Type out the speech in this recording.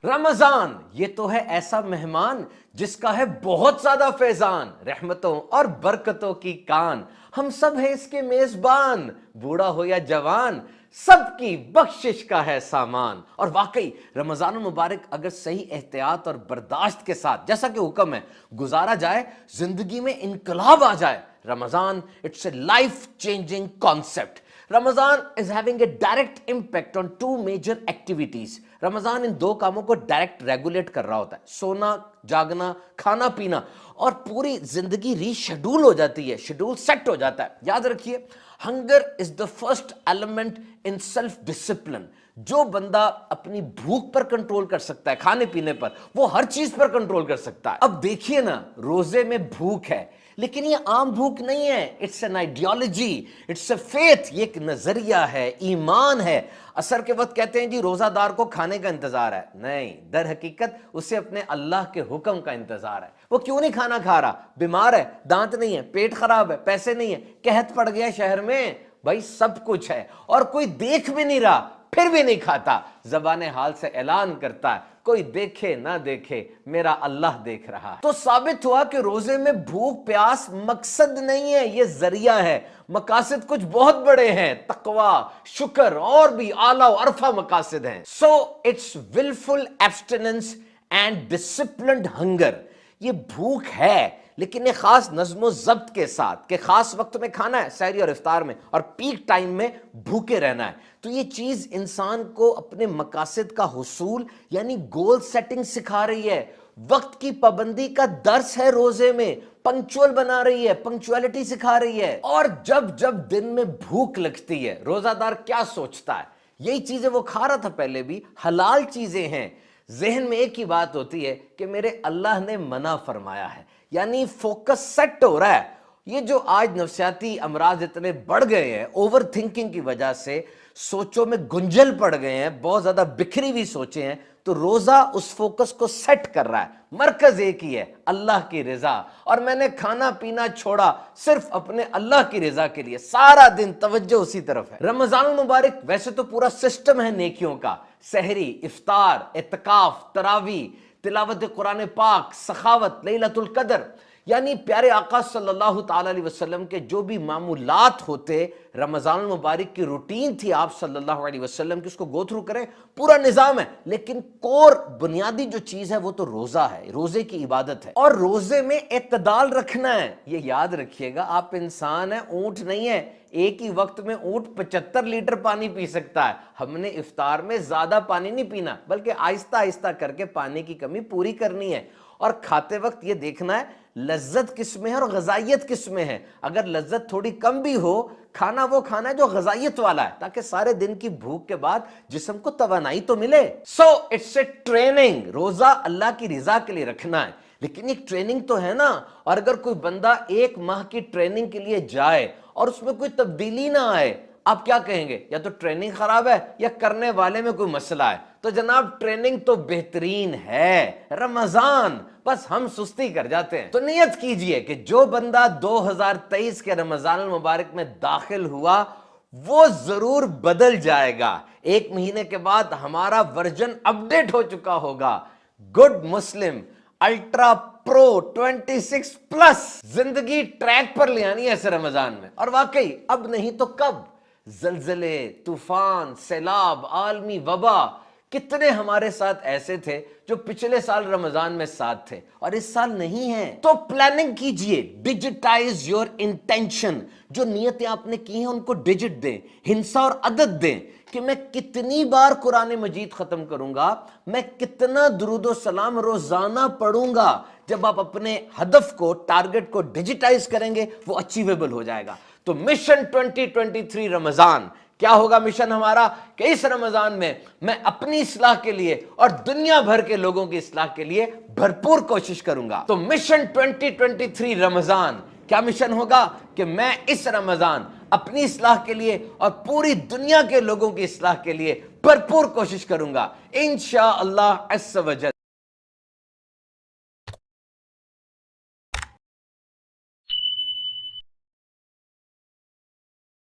رمضان یہ تو ہے ایسا مہمان جس کا ہے بہت زیادہ فیضان، رحمتوں اور برکتوں کی کان، ہم سب ہیں اس کے میزبان، بوڑھا ہو یا جوان سب کی بخشش کا ہے سامان۔ اور واقعی رمضان المبارک اگر صحیح احتیاط اور برداشت کے ساتھ جیسا کہ حکم ہے گزارا جائے، زندگی میں انقلاب آ جائے۔ Ramzan it's a life changing concept. Ramzan is having a direct impact on two major activities۔ Ramzan ان دو کاموں کو ڈائریکٹ ریگولیٹ کر رہا ہوتا ہے، سونا جاگنا کھانا پینا، اور پوری زندگی ری شیڈول ہو جاتی ہے، شیڈول سیٹ ہو جاتا ہے۔ یاد رکھیے hunger is the first element in self discipline. جو بندہ اپنی بھوک پر کنٹرول کر سکتا ہے کھانے پینے پر، وہ ہر چیز پر کنٹرول کر سکتا ہے۔ اب دیکھیے نا، روزے میں بھوک ہے لیکن یہ عام بھوک نہیں ہے، it's an ideology, it's a faith, یہ ایک نظریہ ہے، ایمان ہے۔ عصر کے وقت کہتے ہیں جی روزہ دار کو کھانے کا انتظار ہے، نہیں، در حقیقت اسے اپنے اللہ کے حکم کا انتظار ہے۔ وہ کیوں نہیں کھانا کھا رہا؟ بیمار ہے، دانت نہیں ہے، پیٹ خراب ہے، پیسے نہیں ہے، قحط پڑ گیا شہر میں، بھائی سب کچھ ہے اور کوئی دیکھ بھی نہیں رہا پھر بھی نہیں کھاتا، زبان حال سے اعلان کرتا ہے کوئی دیکھے نہ دیکھے میرا اللہ دیکھ رہا ہے۔ تو ثابت ہوا کہ روزے میں بھوک پیاس مقصد نہیں ہے، یہ ذریعہ ہے۔ مقاصد کچھ بہت بڑے ہیں، تقوی، شکر اور بھی اعلیٰ و ارفع مقاصد ہیں۔ So it's willful abstinence and disciplined hunger۔ یہ بھوک ہے لیکن یہ خاص نظم و ضبط کے ساتھ کہ خاص وقت میں کھانا ہے، سحری اور افطار میں، اور پیک ٹائم میں بھوکے رہنا ہے۔ تو یہ چیز انسان کو اپنے مقاصد کا حصول یعنی گول سیٹنگ سکھا رہی ہے، وقت کی پابندی کا درس ہے روزے میں، پنکچوئل بنا رہی ہے، پنکچوئلٹی سکھا رہی ہے۔ اور جب جب دن میں بھوک لگتی ہے روزہ دار کیا سوچتا ہے؟ یہی چیزیں وہ کھا رہا تھا پہلے بھی، حلال چیزیں ہیں، ذہن میں ایک ہی بات ہوتی ہے کہ میرے اللہ نے منع فرمایا ہے، یعنی فوکس سیٹ ہو رہا ہے۔ یہ جو آج نفسیاتی امراض اتنے بڑھ گئے ہیں اوور تھنکنگ کی وجہ سے، سوچوں میں گنجل پڑ گئے ہیں، بہت زیادہ بکھری ہوئی سوچیں ہیں، تو روزہ اس فوکس کو سیٹ کر رہا ہے۔ مرکز ایک ہی ہے، اللہ کی رضا، اور میں نے کھانا پینا چھوڑا صرف اپنے اللہ کی رضا کے لیے، سارا دن توجہ اسی طرف ہے۔ رمضان المبارک ویسے تو پورا سسٹم ہے نیکیوں کا، سحری، افطار، اعتکاف، تراویح، تلاوت قرآن پاک، سخاوت، لیلۃ القدر، یعنی پیارے آقا صلی اللہ تعالی علیہ وسلم کے جو بھی معمولات ہوتے، رمضان المبارک کی روٹین تھی آپ صلی اللہ علیہ وسلم کی، اس کو گو تھرو کریں، پورا نظام ہے، لیکن کور بنیادی جو چیز ہے وہ تو روزہ ہے، روزے کی عبادت ہے۔ اور روزے میں اعتدال رکھنا ہے، یہ یاد رکھیے گا، آپ انسان ہیں، اونٹ نہیں ہے۔ ایک ہی وقت میں اونٹ 75 لیٹر پانی پی سکتا ہے، ہم نے افطار میں زیادہ پانی نہیں پینا بلکہ آہستہ آہستہ کر کے پانی کی کمی پوری کرنی ہے۔ اور کھاتے وقت یہ دیکھنا ہے لذت کس میں ہے اور غذائیت کس میں ہے۔ اگر لذت تھوڑی کم بھی ہو، کھانا وہ کھانا ہے جو غذائیت والا ہے، تاکہ سارے دن کی بھوک کے بعد جسم کو توانائی تو ملے۔ So it's a training. روزہ اللہ کی رضا کے لیے رکھنا ہے، لیکن ایک ٹریننگ تو ہے نا۔ اور اگر کوئی بندہ 1 ماہ کی ٹریننگ کے لیے جائے اور اس میں کوئی تبدیلی نہ آئے، آپ کیا کہیں گے؟ یا تو ٹریننگ خراب ہے یا کرنے والے میں کوئی مسئلہ ہے۔ تو جناب ٹریننگ تو بہترین ہے، رمضان، بس ہم سستی کر جاتے ہیں۔ تو نیت کیجئے کہ جو بندہ 2023 کے رمضان المبارک میں داخل ہوا وہ ضرور بدل جائے گا۔ 1 مہینے کے بعد ہمارا ورژن اپڈیٹ ہو چکا ہوگا، گڈ مسلم الٹرا پرو 26+۔ زندگی ٹریک پر لے آنی ہے اس رمضان میں، اور واقعی اب نہیں تو کب؟ زلزلے، طوفان، سیلاب، عالمی وبا، کتنے ہمارے ساتھ ایسے تھے جو پچھلے سال رمضان میں ساتھ تھے اور اس سال نہیں ہیں۔ تو پلاننگ کیجئے، ڈیجیٹائز یور انٹینشن، جو نیتیں آپ نے کی ہیں ان کو ڈیجٹ دیں، ہنسا اور عدد دیں کہ میں کتنی بار قرآن مجید ختم کروں گا، میں کتنا درود و سلام روزانہ پڑھوں گا۔ جب آپ اپنے ہدف کو، ٹارگٹ کو ڈیجیٹائز کریں گے وہ اچیویبل ہو جائے گا۔ تو مشن 2023 رمضان کیا ہوگا؟ مشن ہمارا کہ اس رمضان میں میں اپنی اصلاح کے لیے اور دنیا بھر کے لوگوں کی اصلاح کے لیے بھرپور کوشش کروں گا۔ تو مشن 2023 رمضان کیا مشن ہوگا؟ کہ میں اس رمضان اپنی اصلاح کے لیے اور پوری دنیا کے لوگوں کی اصلاح کے لیے بھرپور کوشش کروں گا، انشاءاللہ عز و جل۔